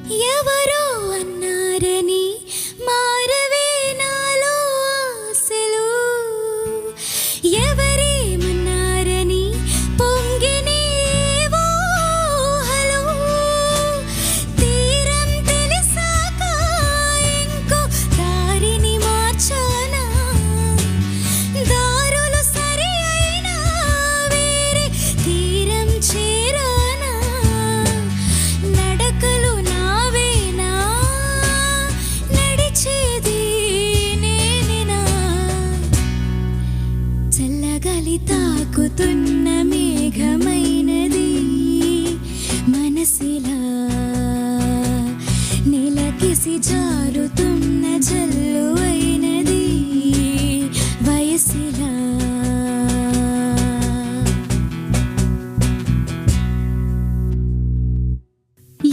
ఎవరో అన్నారని మారవే నాలో ఆశలు, ఎవరేమన్నారని పొంగినేవో ఊహలు. తీరం తెలిసాక ఇంకో దారిని మార్చానా, దారులు సరి అయినా వేరే తీరం చేరానా. నడకలు నావేనా, నడిచేది నేనేనా. చల్లగాలి తాకుతున్న మేఘమైనది మనసిలా, నెలకేసి జారుతున్న జల్